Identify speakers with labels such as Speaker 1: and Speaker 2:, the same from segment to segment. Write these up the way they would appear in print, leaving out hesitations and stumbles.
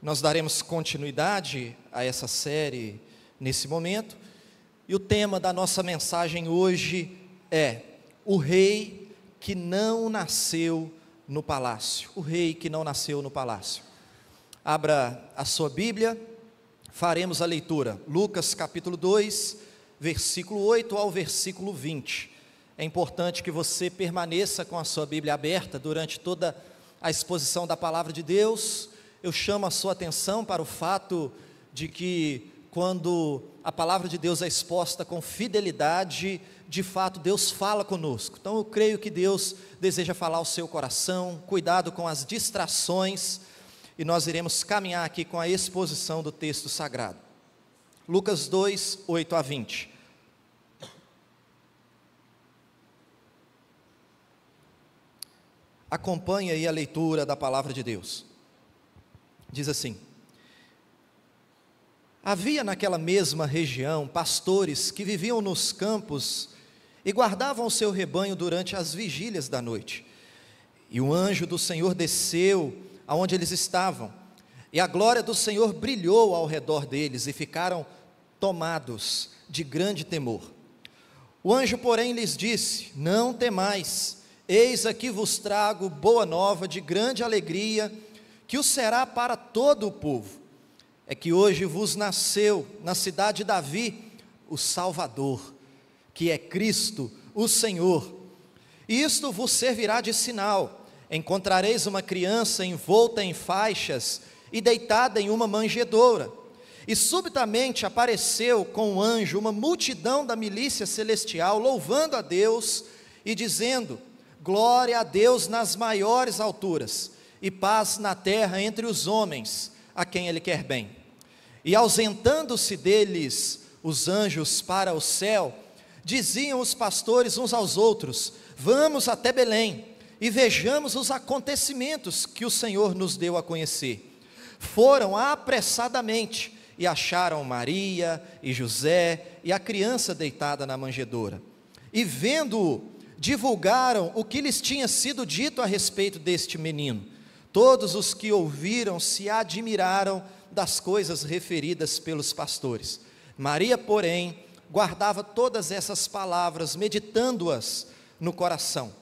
Speaker 1: Nós daremos continuidade a essa série nesse momento, e o tema da nossa mensagem hoje é o rei que não nasceu no palácio. O rei que não nasceu no palácio. Abra a sua Bíblia, faremos a leitura, Lucas capítulo 2, versículo 8 ao versículo 20. É importante que você permaneça com a sua Bíblia aberta durante toda a exposição da palavra de Deus. Eu chamo a sua atenção para o fato de que quando a palavra de Deus é exposta com fidelidade, de fato Deus fala conosco. Então eu creio que Deus deseja falar ao seu coração. Cuidado com as distrações, e nós iremos caminhar aqui com a exposição do texto sagrado. Lucas 2, 8 a 20. Acompanhe aí a leitura da palavra de Deus. Diz assim: havia naquela mesma região pastores que viviam nos campos e guardavam o seu rebanho durante as vigílias da noite. E o anjo do Senhor desceu aonde eles estavam, e a glória do Senhor brilhou ao redor deles, e ficaram tomados de grande temor. O anjo, porém, lhes disse: não temais, eis aqui vos trago boa nova de grande alegria, que o será para todo o povo. É que hoje vos nasceu na cidade de Davi o Salvador, que é Cristo, o Senhor. E isto vos servirá de sinal: encontrareis uma criança envolta em faixas e deitada em uma manjedoura. E subitamente apareceu com o anjo uma multidão da milícia celestial, louvando a Deus e dizendo: glória a Deus nas maiores alturas, e paz na terra entre os homens, a quem Ele quer bem. E ausentando-se deles os anjos para o céu, diziam os pastores uns aos outros: vamos até Belém, e vejamos os acontecimentos que o Senhor nos deu a conhecer. Foram apressadamente, e acharam Maria e José, e a criança deitada na manjedoura. E vendo-o, divulgaram o que lhes tinha sido dito a respeito deste menino. Todos os que ouviram se admiraram das coisas referidas pelos pastores. Maria, porém, guardava todas essas palavras, meditando-as no coração.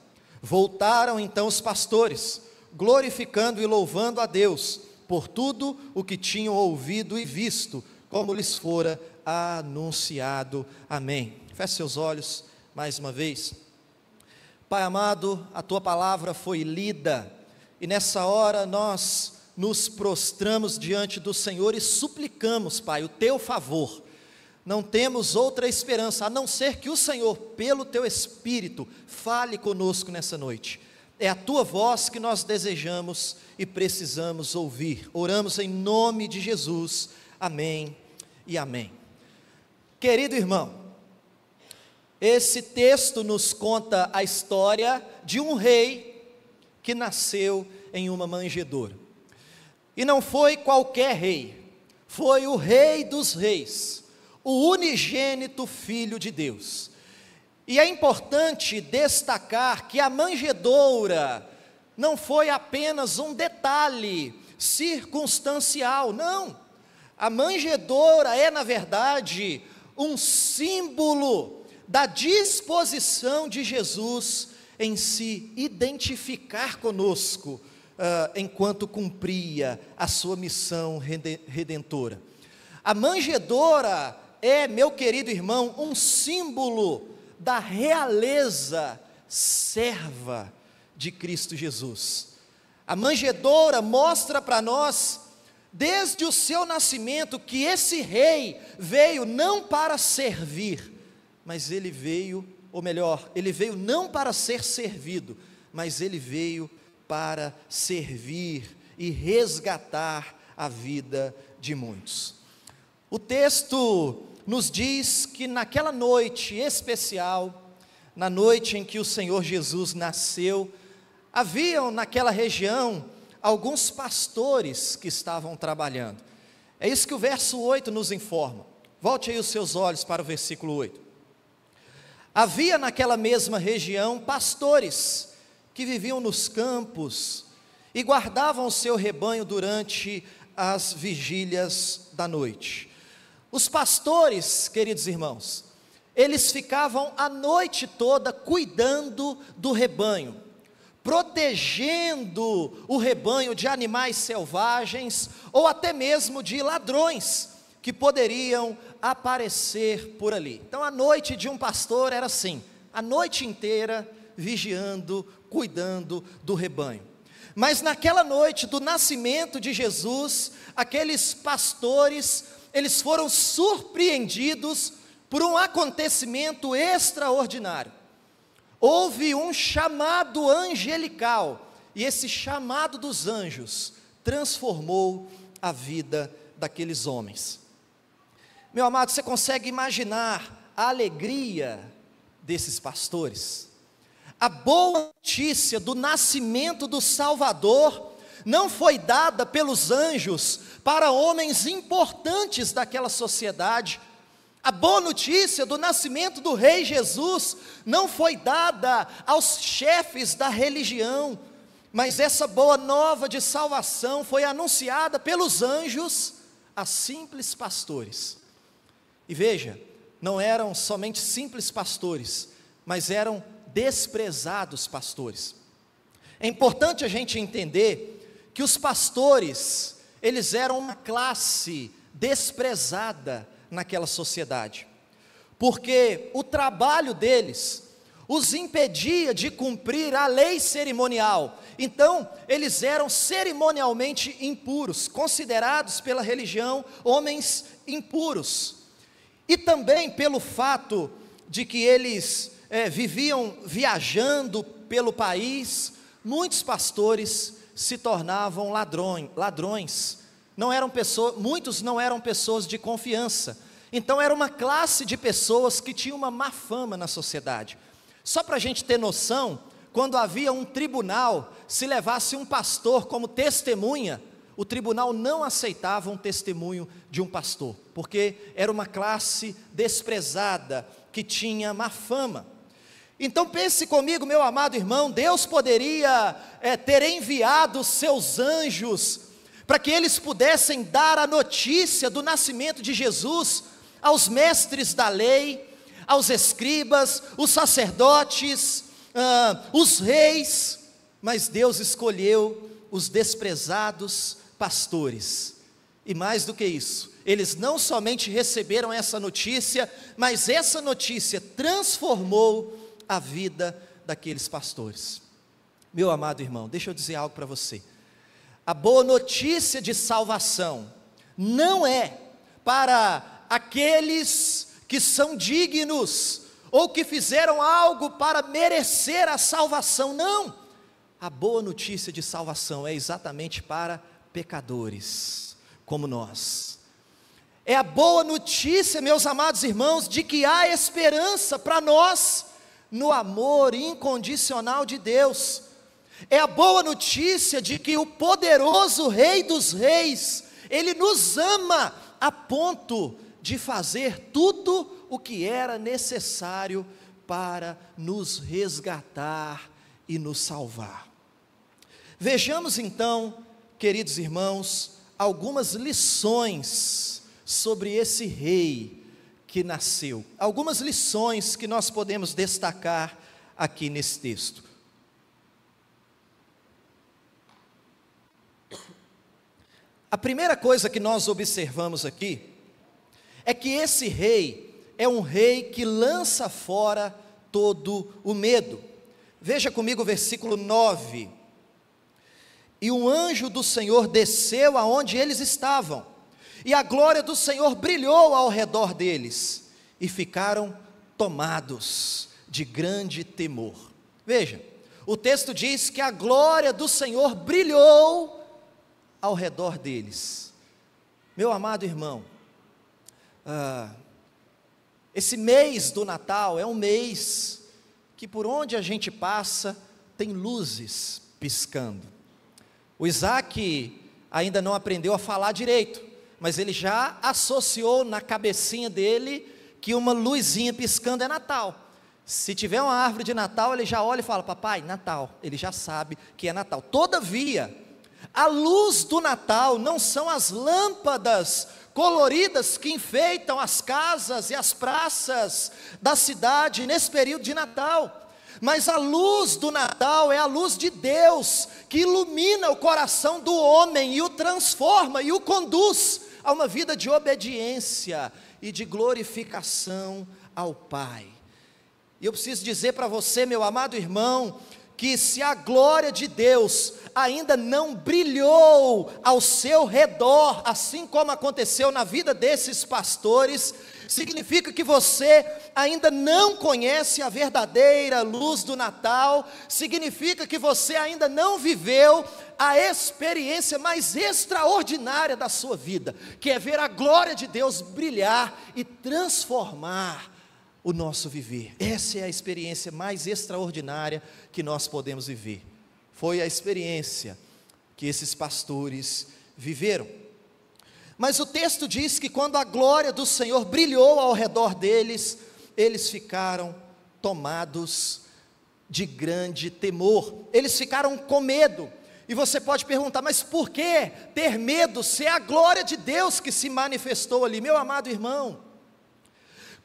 Speaker 1: Voltaram então os pastores, glorificando e louvando a Deus por tudo o que tinham ouvido e visto, como lhes fora anunciado. Amém. Feche seus olhos mais uma vez. Pai amado, a Tua palavra foi lida, e nessa hora nós nos prostramos diante do Senhor e suplicamos, Pai, o Teu favor. Não temos outra esperança, a não ser que o Senhor, pelo Teu Espírito, fale conosco nessa noite. É a Tua voz que nós desejamos e precisamos ouvir. Oramos em nome de Jesus. Amém e amém. Querido irmão, esse texto nos conta a história de um rei que nasceu em uma manjedoura. E não foi qualquer rei, foi o Rei dos Reis, o unigênito Filho de Deus. E é importante destacar que a manjedoura não foi apenas um detalhe circunstancial, não. A manjedoura é, na verdade, um símbolo da disposição de Jesus em se identificar conosco, enquanto cumpria a sua missão redentora. A manjedoura é, meu querido irmão, um símbolo da realeza serva de Cristo Jesus. A manjedoura mostra para nós, desde o seu nascimento, que esse rei veio não para servir, mas ele veio, ou melhor, ele veio não para ser servido, mas ele veio para servir e resgatar a vida de muitos. O texto nos diz que naquela noite especial, na noite em que o Senhor Jesus nasceu, haviam naquela região alguns pastores que estavam trabalhando. É isso que o verso 8 nos informa. Volte aí os seus olhos para o versículo 8. Havia naquela mesma região pastores que viviam nos campos e guardavam o seu rebanho durante as vigílias da noite. Os pastores, queridos irmãos, eles ficavam a noite toda cuidando do rebanho, protegendo o rebanho de animais selvagens ou até mesmo de ladrões que poderiam aparecer por ali. Então a noite de um pastor era assim, a noite inteira vigiando, cuidando do rebanho. Mas naquela noite do nascimento de Jesus, aqueles pastores, eles foram surpreendidos por um acontecimento extraordinário. Houve um chamado angelical, e esse chamado dos anjos transformou a vida daqueles homens. Meu amado, você consegue imaginar a alegria desses pastores? A boa notícia do nascimento do Salvador não foi dada pelos anjos para homens importantes daquela sociedade. A boa notícia do nascimento do Rei Jesus não foi dada aos chefes da religião, mas essa boa nova de salvação foi anunciada pelos anjos a simples pastores. E veja, não eram somente simples pastores, mas eram desprezados pastores. É importante a gente entender que os pastores, eles eram uma classe desprezada naquela sociedade, porque o trabalho deles os impedia de cumprir a lei cerimonial. Então, eles eram cerimonialmente impuros, considerados pela religião homens impuros, e também pelo fato de que eles viviam viajando pelo país. Muitos pastores se tornavam ladrões. Muitos não eram pessoas de confiança. Então era uma classe de pessoas que tinha uma má fama na sociedade. Só para a gente ter noção, quando havia um tribunal, se levasse um pastor como testemunha, o tribunal não aceitava um testemunho de um pastor, porque era uma classe desprezada, que tinha má fama. Então pense comigo, meu amado irmão, Deus poderia ter enviado seus anjos, para que eles pudessem dar a notícia do nascimento de Jesus aos mestres da lei, aos escribas, os sacerdotes, os reis, mas Deus escolheu os desprezados pastores. E mais do que isso, eles não somente receberam essa notícia, mas essa notícia transformou a vida daqueles pastores. Meu amado irmão, deixa eu dizer algo para você. A boa notícia de salvação não é para aqueles que são dignos, ou que fizeram algo para merecer a salvação, não. A boa notícia de salvação é exatamente para pecadores, como nós. É a boa notícia, meus amados irmãos, de que há esperança para nós, no amor incondicional de Deus. É a boa notícia de que o poderoso Rei dos Reis, Ele nos ama a ponto de fazer tudo o que era necessário para nos resgatar e nos salvar. Vejamos então, queridos irmãos, algumas lições sobre esse rei que nasceu. Algumas lições que nós podemos destacar aqui nesse texto. A primeira coisa que nós observamos aqui é que esse rei é um rei que lança fora todo o medo. Veja comigo o versículo 9. E um anjo do Senhor desceu aonde eles estavam, e a glória do Senhor brilhou ao redor deles, e ficaram tomados de grande temor. Veja, o texto diz que a glória do Senhor brilhou ao redor deles. Meu amado irmão, esse mês do Natal é um mês que por onde a gente passa tem luzes piscando. O Isaac ainda não aprendeu a falar direito, mas ele já associou na cabecinha dele que uma luzinha piscando é Natal. Se tiver uma árvore de Natal, ele já olha e fala: papai, Natal. Ele já sabe que é Natal. Todavia, A luz do Natal não são as lâmpadas coloridas que enfeitam as casas e as praças da cidade nesse período de Natal, mas a luz do Natal é a luz de Deus, que ilumina o coração do homem e o transforma e o conduz a uma vida de obediência e de glorificação ao Pai. E eu preciso dizer para você, meu amado irmão, que se a glória de Deus ainda não brilhou ao seu redor, assim como aconteceu na vida desses pastores, significa que você ainda não conhece a verdadeira luz do Natal, significa que você ainda não viveu a experiência mais extraordinária da sua vida, que é ver a glória de Deus brilhar e transformar o nosso viver. Essa é a experiência mais extraordinária que nós podemos viver. Foi a experiência que esses pastores viveram. Mas o texto diz que quando a glória do Senhor brilhou ao redor deles, eles ficaram tomados de grande temor, eles ficaram com medo. E você pode perguntar, mas por que ter medo se é a glória de Deus que se manifestou ali? Meu amado irmão,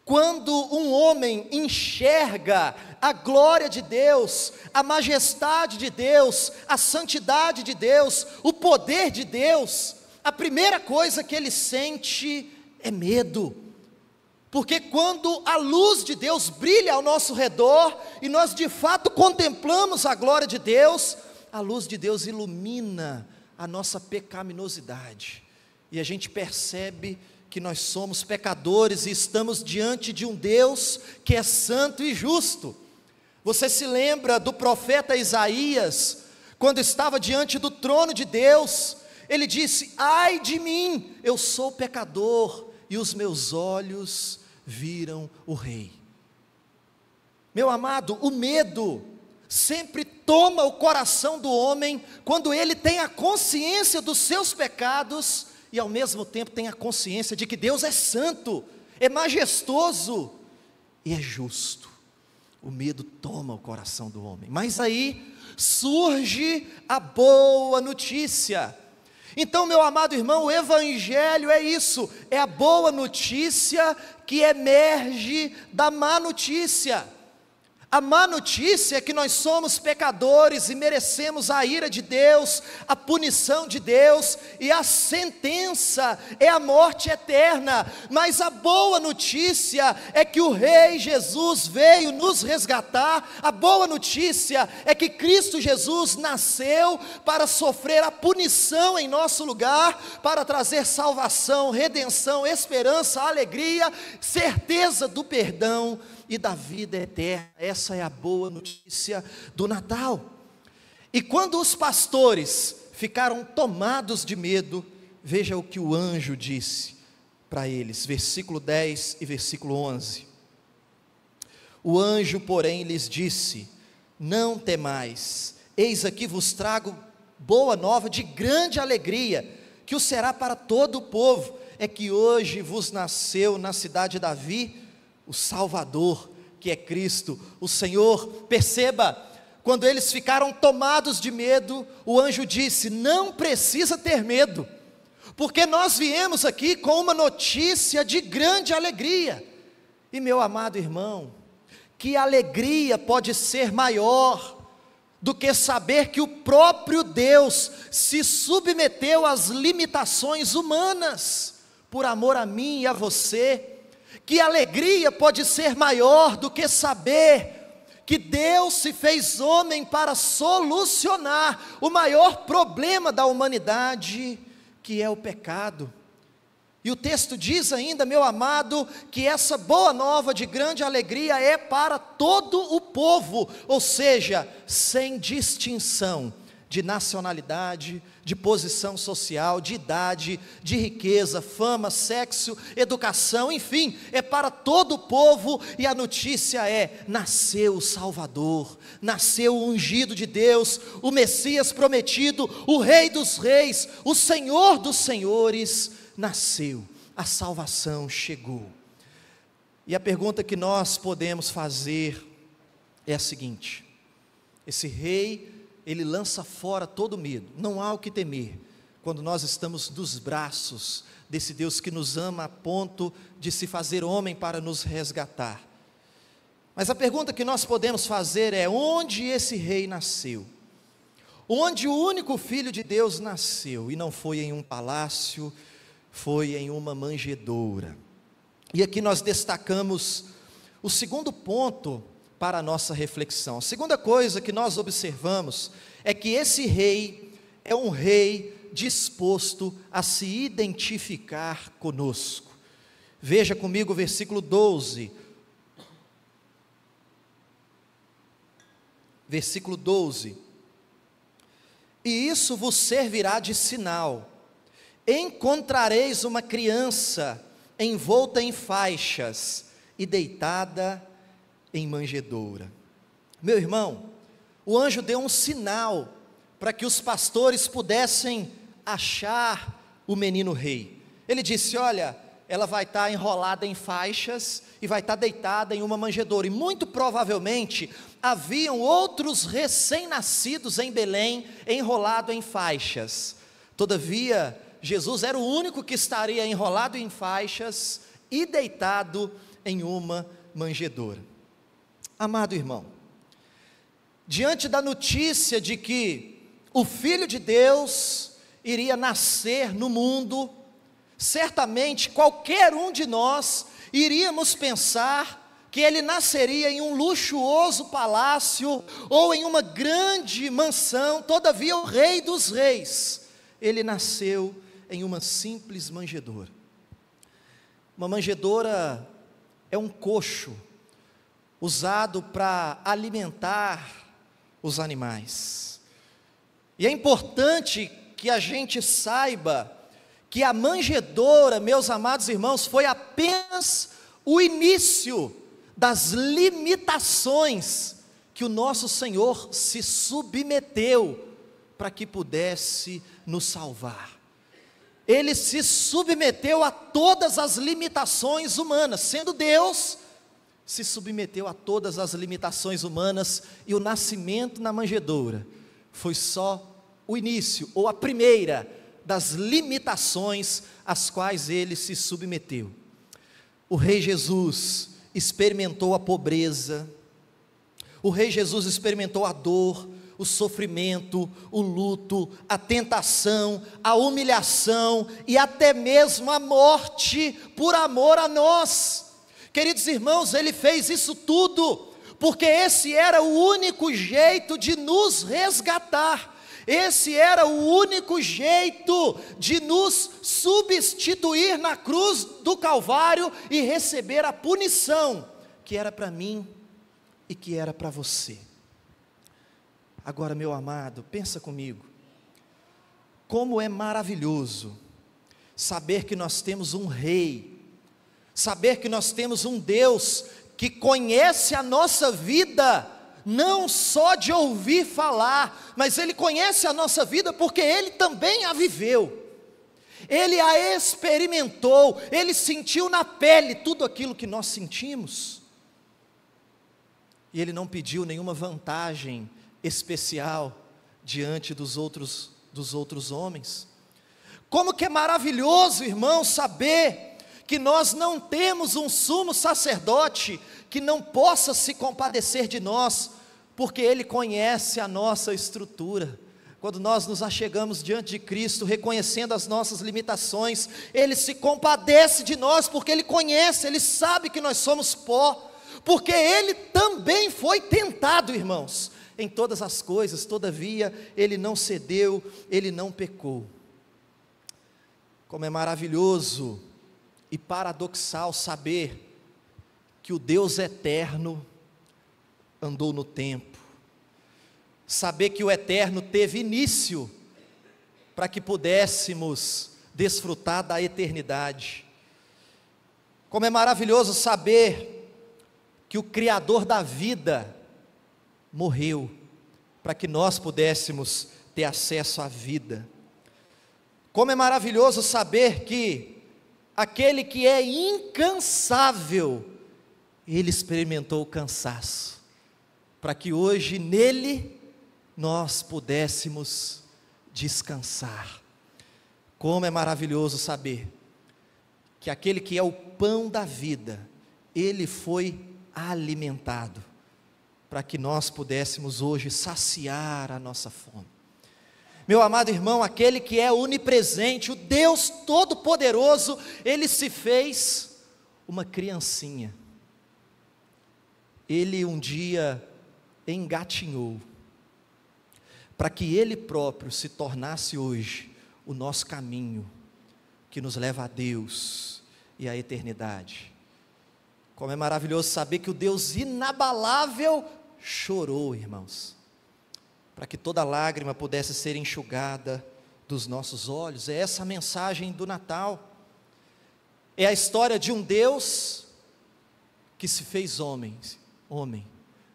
Speaker 1: quando um homem enxerga a glória de Deus, a majestade de Deus, a santidade de Deus, o poder de Deus, a primeira coisa que ele sente é medo, porque quando a luz de Deus brilha ao nosso redor, e nós de fato contemplamos a glória de Deus, a luz de Deus ilumina a nossa pecaminosidade, e a gente percebe que nós somos pecadores e estamos diante de um Deus que é santo e justo. Você se lembra do profeta Isaías, quando estava diante do trono de Deus, ele disse: ai de mim, eu sou pecador, e os meus olhos viram o Rei. Meu amado, o medo sempre toma o coração do homem, quando ele tem a consciência dos seus pecados, e ao mesmo tempo tem a consciência de que Deus é santo, é majestoso e é justo. O medo toma o coração do homem, mas aí surge a boa notícia. Então, meu amado irmão, o Evangelho é isso, é a boa notícia que emerge da má notícia. A má notícia é que nós somos pecadores e merecemos a ira de Deus, a punição de Deus, e a sentença é a morte eterna. Mas a boa notícia é que o Rei Jesus veio nos resgatar. A boa notícia é que Cristo Jesus nasceu para sofrer a punição em nosso lugar, para trazer salvação, redenção, esperança, alegria, certeza do perdão e da vida eterna. Essa é a boa notícia do Natal. E quando os pastores ficaram tomados de medo, veja o que o anjo disse para eles, versículo 10 e versículo 11. O anjo, porém, lhes disse: não temais, eis aqui vos trago boa nova de grande alegria, que o será para todo o povo. É que hoje vos nasceu na cidade de Davi o Salvador, que é Cristo, o Senhor. Perceba, quando eles ficaram tomados de medo, o anjo disse: não precisa ter medo, porque nós viemos aqui com uma notícia de grande alegria. E meu amado irmão, que alegria pode ser maior do que saber que o próprio Deus se submeteu às limitações humanas, por amor a mim e a você? Que alegria pode ser maior do que saber que Deus se fez homem para solucionar o maior problema da humanidade, que é o pecado? E o texto diz ainda, meu amado, que essa boa nova de grande alegria é para todo o povo, ou seja, sem distinção de nacionalidade, de posição social, de idade, de riqueza, fama, sexo, educação, enfim, é para todo o povo. E a notícia é: nasceu o Salvador, nasceu o ungido de Deus, o Messias prometido, o Rei dos reis, o Senhor dos senhores, nasceu, a salvação chegou. E a pergunta que nós podemos fazer é a seguinte: esse Rei ele lança fora todo medo. Não há o que temer quando nós estamos nos braços desse Deus que nos ama a ponto de se fazer homem para nos resgatar. Mas a pergunta que nós podemos fazer é: onde esse rei nasceu? Onde o único Filho de Deus nasceu? E não foi em um palácio, foi em uma manjedoura. E aqui nós destacamos o segundo ponto para a nossa reflexão. A segunda coisa que nós observamos é que esse rei é um rei disposto a se identificar conosco. Veja comigo o versículo 12. Versículo 12: e isso vos servirá de sinal: encontrareis uma criança envolta em faixas e deitada em manjedoura. Meu irmão, o anjo deu um sinal para que os pastores pudessem achar o menino rei. Ele disse: olha, ela vai estar enrolada em faixas e vai estar deitada em uma manjedoura. E muito provavelmente haviam outros recém-nascidos em Belém enrolado em faixas. Todavia, Jesus era o único que estaria enrolado em faixas e deitado em uma manjedoura. Amado irmão, diante da notícia de que o Filho de Deus iria nascer no mundo, certamente qualquer um de nós iríamos pensar que ele nasceria em um luxuoso palácio ou em uma grande mansão. Todavia, o Rei dos Reis, ele nasceu em uma simples manjedoura. Uma manjedoura é um coxo usado para alimentar os animais. E é importante que a gente saiba que a manjedoura, meus amados irmãos, foi apenas o início das limitações que o nosso Senhor se submeteu para que pudesse nos salvar. Ele se submeteu a todas as limitações humanas, sendo Deus, se submeteu a todas as limitações humanas, e o nascimento na manjedoura foi só o início, ou a primeira das limitações às quais ele se submeteu. O Rei Jesus experimentou a pobreza, o Rei Jesus experimentou a dor, o sofrimento, o luto, a tentação, a humilhação e até mesmo a morte por amor a nós. Queridos irmãos, ele fez isso tudo porque esse era o único jeito de nos resgatar. Esse era o único jeito de nos substituir na cruz do Calvário e receber a punição que era para mim e que era para você. Agora, meu amado, pensa comigo, como é maravilhoso saber que nós temos um Rei, saber que nós temos um Deus que conhece a nossa vida, não só de ouvir falar, mas Ele conhece a nossa vida porque Ele também a viveu, Ele a experimentou, Ele sentiu na pele tudo aquilo que nós sentimos, e Ele não pediu nenhuma vantagem especial diante dos outros homens. Como que é maravilhoso, irmão, saber que nós não temos um sumo sacerdote que não possa se compadecer de nós, porque Ele conhece a nossa estrutura. Quando nós nos achegamos diante de Cristo, reconhecendo as nossas limitações, Ele se compadece de nós, porque Ele conhece, Ele sabe que nós somos pó, porque Ele também foi tentado, irmãos, em todas as coisas, todavia Ele não cedeu, Ele não pecou. Como é maravilhoso e paradoxal saber que o Deus eterno andou no tempo, saber que o eterno teve início para que pudéssemos desfrutar da eternidade. Como é maravilhoso saber que o Criador da vida morreu para que nós pudéssemos ter acesso à vida. Como é maravilhoso saber que aquele que é incansável, Ele experimentou o cansaço, para que hoje nele nós pudéssemos descansar. Como é maravilhoso saber que aquele que é o pão da vida, ele foi alimentado, para que nós pudéssemos hoje saciar a nossa fome. Meu amado irmão, aquele que é onipresente, o Deus Todo-Poderoso, ele se fez uma criancinha. Ele um dia engatinhou, para que ele próprio se tornasse hoje o nosso caminho, que nos leva a Deus e à eternidade. Como é maravilhoso saber que o Deus inabalável chorou, irmãos, para que toda lágrima pudesse ser enxugada dos nossos olhos. É essa a mensagem do Natal. É a história de um Deus que se fez homem,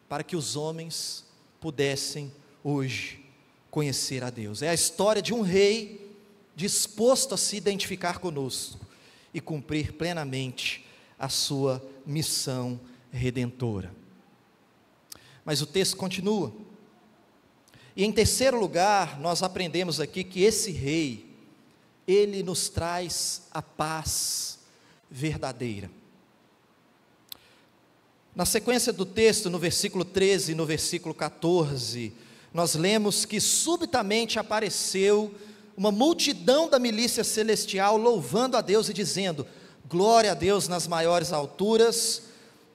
Speaker 1: para que os homens pudessem hoje conhecer a Deus. É a história de um rei disposto a se identificar conosco e cumprir plenamente a sua missão redentora. Mas o texto continua. E em terceiro lugar, nós aprendemos aqui que esse rei, ele nos traz a paz verdadeira. Na sequência do texto, no versículo 13 e no versículo 14, nós lemos que subitamente apareceu uma multidão da milícia celestial louvando a Deus e dizendo: glória a Deus nas maiores alturas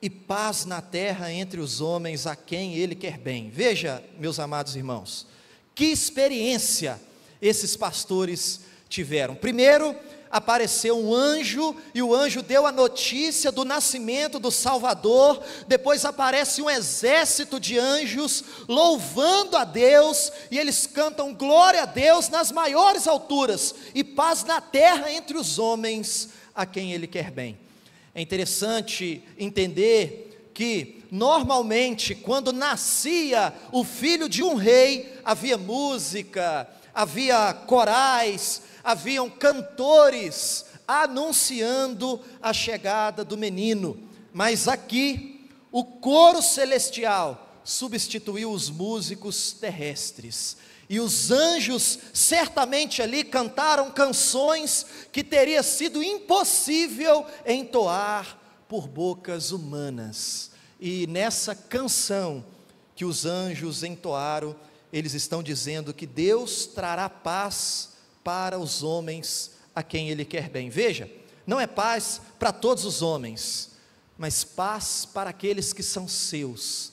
Speaker 1: e paz na terra entre os homens a quem Ele quer bem. Veja, meus amados irmãos, que experiência esses pastores tiveram. Primeiro, apareceu um anjo, e o anjo deu a notícia do nascimento do Salvador. Depois aparece um exército de anjos, louvando a Deus, e eles cantam glória a Deus nas maiores alturas, e paz na terra entre os homens, a quem Ele quer bem. É interessante entender que, normalmente, quando nascia o filho de um rei, havia música, havia corais, haviam cantores anunciando a chegada do menino. Mas aqui, o coro celestial substituiu os músicos terrestres, e os anjos certamente ali cantaram canções que teria sido impossível entoar por bocas humanas. E nessa canção que os anjos entoaram, eles estão dizendo que Deus trará paz para os homens a quem Ele quer bem. Veja, não é paz para todos os homens, mas paz para aqueles que são seus,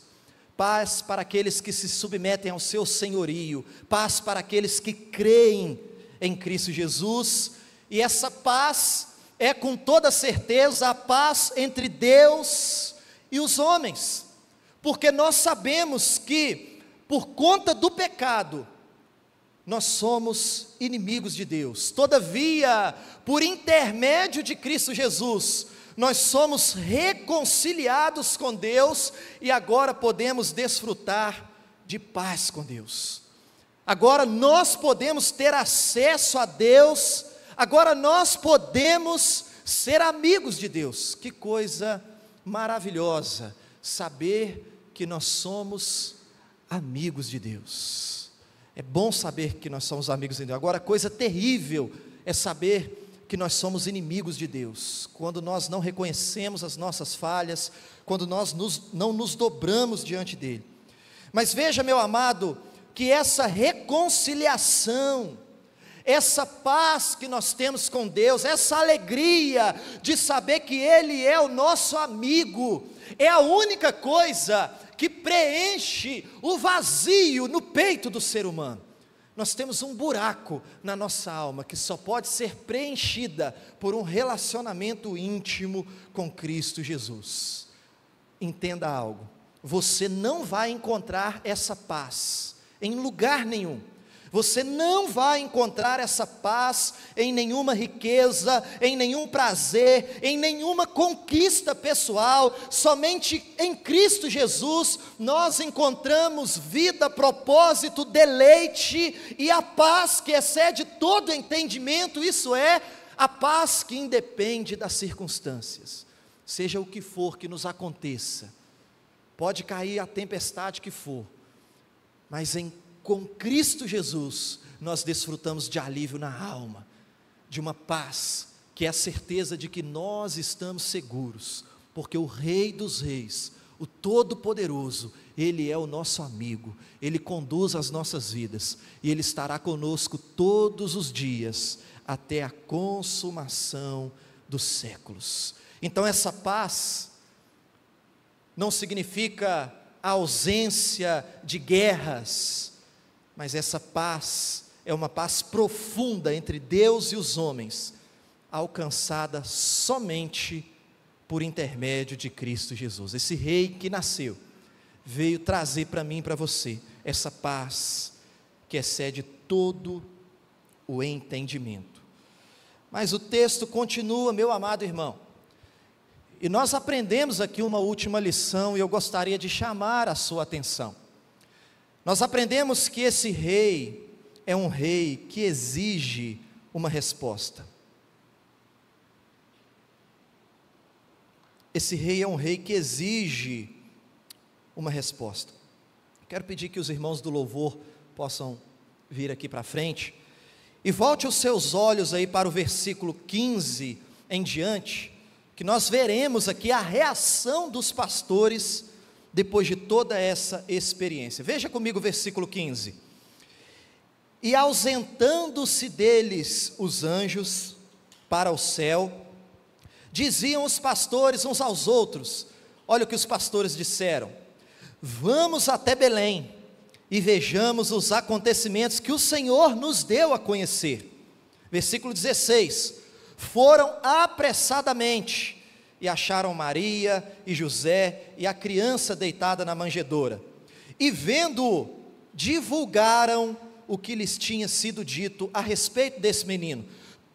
Speaker 1: paz para aqueles que se submetem ao seu senhorio, paz para aqueles que creem em Cristo Jesus. E essa paz é com toda certeza a paz entre Deus e os homens, porque nós sabemos que, por conta do pecado, nós somos inimigos de Deus. Todavia, por intermédio de Cristo Jesus, nós somos reconciliados com Deus, e agora podemos desfrutar de paz com Deus. Agora nós podemos ter acesso a Deus, agora nós podemos ser amigos de Deus. Que coisa maravilhosa saber que nós somos amigos de Deus. É bom saber que nós somos amigos de Deus. Agora, coisa terrível é saber que nós somos inimigos de Deus, quando nós não reconhecemos as nossas falhas, quando nós não nos dobramos diante dEle. Mas veja, meu amado, que essa reconciliação, essa paz que nós temos com Deus, essa alegria de saber que Ele é o nosso amigo, é a única coisa que preenche o vazio no peito do ser humano. Nós temos um buraco na nossa alma que só pode ser preenchida por um relacionamento íntimo com Cristo Jesus. Entenda algo: você não vai encontrar essa paz em lugar nenhum. Você não vai encontrar essa paz em nenhuma riqueza, em nenhum prazer, em nenhuma conquista pessoal. Somente em Cristo Jesus nós encontramos vida, propósito, deleite e a paz que excede todo entendimento. Isso é a paz que independe das circunstâncias. Seja o que for que nos aconteça, pode cair a tempestade que for, mas em com Cristo Jesus, nós desfrutamos de alívio na alma, de uma paz, que é a certeza de que nós estamos seguros, porque o Rei dos Reis, o Todo-Poderoso, Ele é o nosso amigo, Ele conduz as nossas vidas, e Ele estará conosco todos os dias, até a consumação dos séculos. Então essa paz não significa a ausência de guerras, mas essa paz é uma paz profunda entre Deus e os homens, alcançada somente por intermédio de Cristo Jesus. Esse Rei que nasceu, veio trazer para mim e para você, essa paz que excede todo o entendimento. Mas o texto continua, meu amado irmão, e nós aprendemos aqui uma última lição, e eu gostaria de chamar a sua atenção. Nós aprendemos que esse rei é um rei que exige uma resposta. Esse rei é um rei que exige uma resposta. Quero pedir que os irmãos do louvor possam vir aqui para frente, e volte os seus olhos aí para o versículo 15 em diante, que nós veremos aqui a reação dos pastores, depois de toda essa experiência. Veja comigo o versículo 15. E ausentando-se deles os anjos para o céu, diziam os pastores uns aos outros, olha o que os pastores disseram: vamos até Belém, e vejamos os acontecimentos que o Senhor nos deu a conhecer. Versículo 16, foram apressadamente, e acharam Maria e José, e a criança deitada na manjedoura, e vendo-o, divulgaram o que lhes tinha sido dito a respeito desse menino.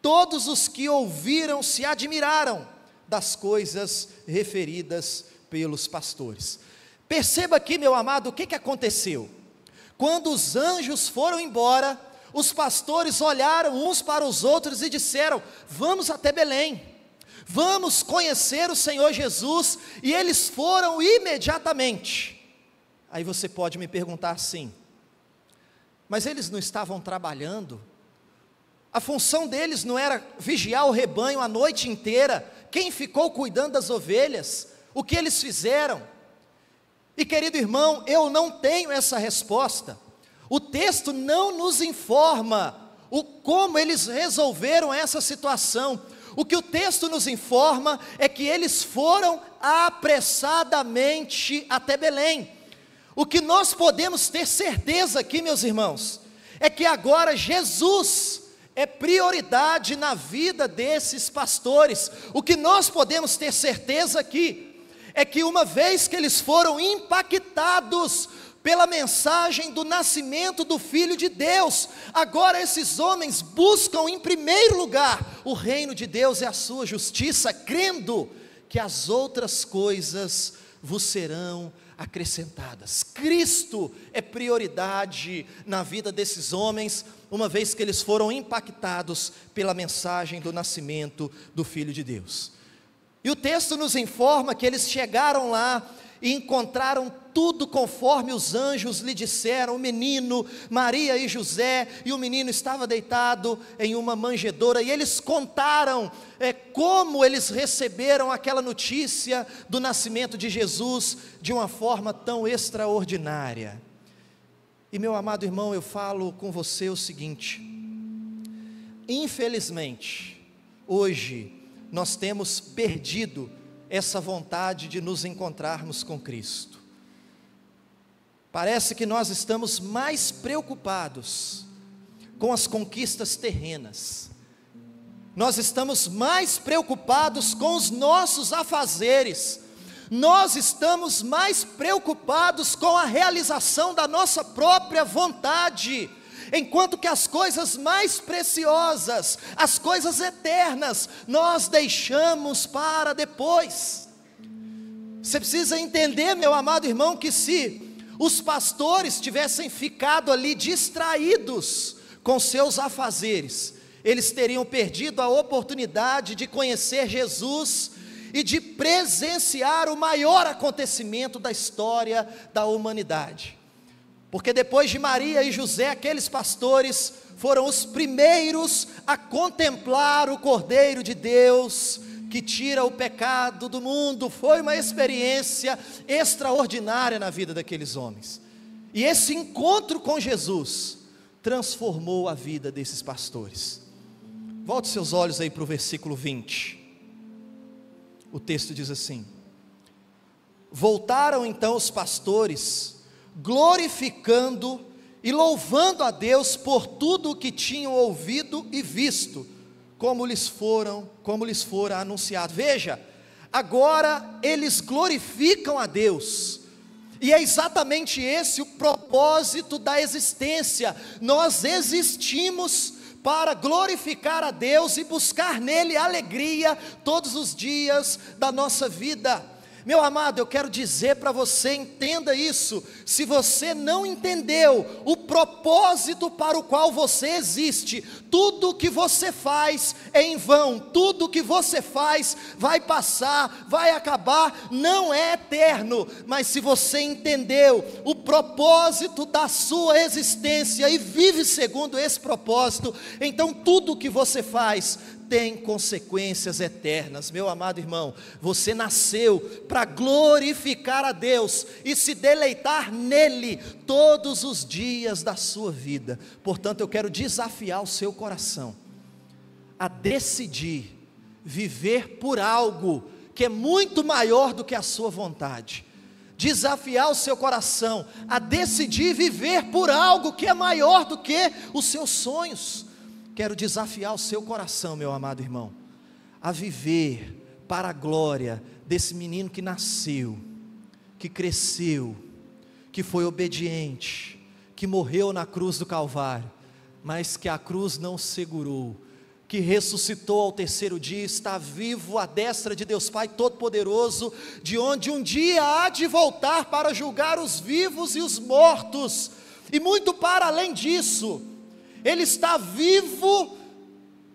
Speaker 1: Todos os que ouviram se admiraram das coisas referidas pelos pastores. Perceba aqui, meu amado, o que aconteceu? Quando os anjos foram embora, os pastores olharam uns para os outros e disseram: vamos até Belém, vamos conhecer o Senhor Jesus, e eles foram imediatamente. Aí você pode me perguntar assim: mas eles não estavam trabalhando? A função deles não era vigiar o rebanho a noite inteira? Quem ficou cuidando das ovelhas? O que eles fizeram? E querido irmão, eu não tenho essa resposta. O texto não nos informa como eles resolveram essa situação. O que o texto nos informa é que eles foram apressadamente até Belém. O que nós podemos ter certeza aqui, meus irmãos, é que agora Jesus é prioridade na vida desses pastores. O que nós podemos ter certeza aqui é que uma vez que eles foram impactados pela mensagem do nascimento do Filho de Deus, agora esses homens buscam em primeiro lugar o reino de Deus e a sua justiça, crendo que as outras coisas vos serão acrescentadas. Cristo é prioridade na vida desses homens, uma vez que eles foram impactados pela mensagem do nascimento do Filho de Deus. E o texto nos informa que eles chegaram lá e encontraram tudo conforme os anjos lhe disseram, o menino, Maria e José, e o menino estava deitado em uma manjedoura, e eles contaram como eles receberam aquela notícia do nascimento de Jesus, de uma forma tão extraordinária. E meu amado irmão, eu falo com você o seguinte: infelizmente, hoje, nós temos perdido essa vontade de nos encontrarmos com Cristo. Parece que nós estamos mais preocupados com as conquistas terrenas, nós estamos mais preocupados com os nossos afazeres, nós estamos mais preocupados com a realização da nossa própria vontade, enquanto que as coisas mais preciosas, as coisas eternas, nós deixamos para depois. Você precisa entender, meu amado irmão, que se os pastores tivessem ficado ali distraídos com seus afazeres, eles teriam perdido a oportunidade de conhecer Jesus e de presenciar o maior acontecimento da história da humanidade. porque depois de Maria e José, aqueles pastores foram os primeiros a contemplar o Cordeiro de Deus, que tira o pecado do mundo. Foi uma experiência extraordinária na vida daqueles homens, e esse encontro com Jesus transformou a vida desses pastores. Volte seus olhos aí para o versículo 20, o texto diz assim: voltaram então os pastores, glorificando e louvando a Deus por tudo o que tinham ouvido e visto, como lhes fora anunciado. Veja, agora eles glorificam a Deus, e é exatamente esse o propósito da existência. Nós existimos para glorificar a Deus e buscar nele alegria todos os dias da nossa vida. Meu amado, eu quero dizer para você, entenda isso. Se você não entendeu o propósito para o qual você existe, tudo que você faz é em vão, tudo que você faz vai passar, vai acabar, não é eterno. Mas se você entendeu o propósito da sua existência e vive segundo esse propósito, então tudo que você faz tem consequências eternas. Meu amado irmão, você nasceu para glorificar a Deus e se deleitar nele todos os dias da sua vida. Portanto, eu quero desafiar o seu coração a decidir viver por algo que é muito maior do que a sua vontade. Desafiar o seu coração a decidir viver por algo que é maior do que os seus sonhos. Quero desafiar o seu coração, meu amado irmão, a viver para a glória desse menino que nasceu, que cresceu, que foi obediente, que morreu na cruz do Calvário, mas que a cruz não segurou, que ressuscitou ao terceiro dia, está vivo à destra de Deus Pai Todo-Poderoso, de onde um dia há de voltar para julgar os vivos e os mortos, e muito para além disso. Ele está vivo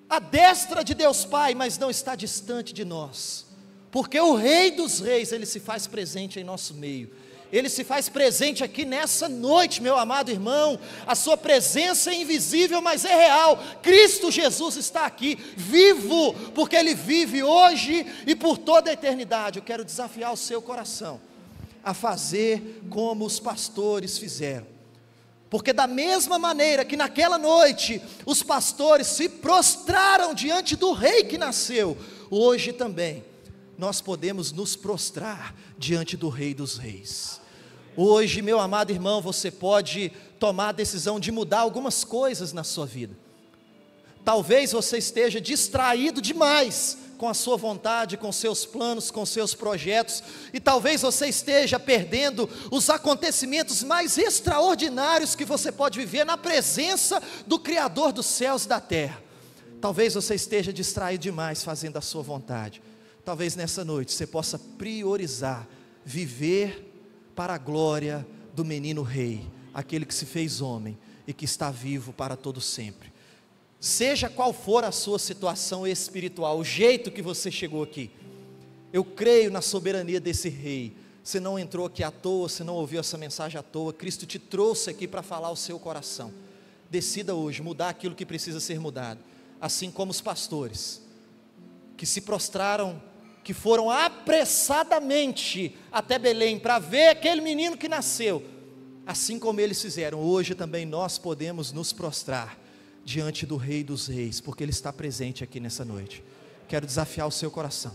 Speaker 1: à destra de Deus Pai, mas não está distante de nós, porque o Rei dos Reis, Ele se faz presente em nosso meio. Ele se faz presente aqui nessa noite, meu amado irmão. A sua presença é invisível, mas é real. Cristo Jesus está aqui, vivo, porque Ele vive hoje e por toda a eternidade. Eu quero desafiar o seu coração a fazer como os pastores fizeram, porque da mesma maneira que naquela noite os pastores se prostraram diante do Rei que nasceu, hoje também nós podemos nos prostrar diante do Rei dos Reis. Hoje, meu amado irmão, você pode tomar a decisão de mudar algumas coisas na sua vida. Talvez você esteja distraído demais com a sua vontade, com seus planos, com seus projetos, e talvez você esteja perdendo os acontecimentos mais extraordinários que você pode viver na presença do Criador dos céus e da terra. Talvez você esteja distraído demais fazendo a sua vontade. Talvez nessa noite você possa priorizar viver para a glória do menino rei, aquele que se fez homem e que está vivo para todo sempre. Seja qual for a sua situação espiritual, o jeito que você chegou aqui, eu creio na soberania desse rei. Você não entrou aqui à toa, você não ouviu essa mensagem à toa. Cristo te trouxe aqui para falar ao seu coração. Decida hoje mudar aquilo que precisa ser mudado, assim como os pastores que se prostraram, que foram apressadamente até Belém para ver aquele menino que nasceu. Assim como eles fizeram, hoje também nós podemos nos prostrar diante do Rei dos Reis, porque Ele está presente aqui nessa noite. Quero desafiar o seu coração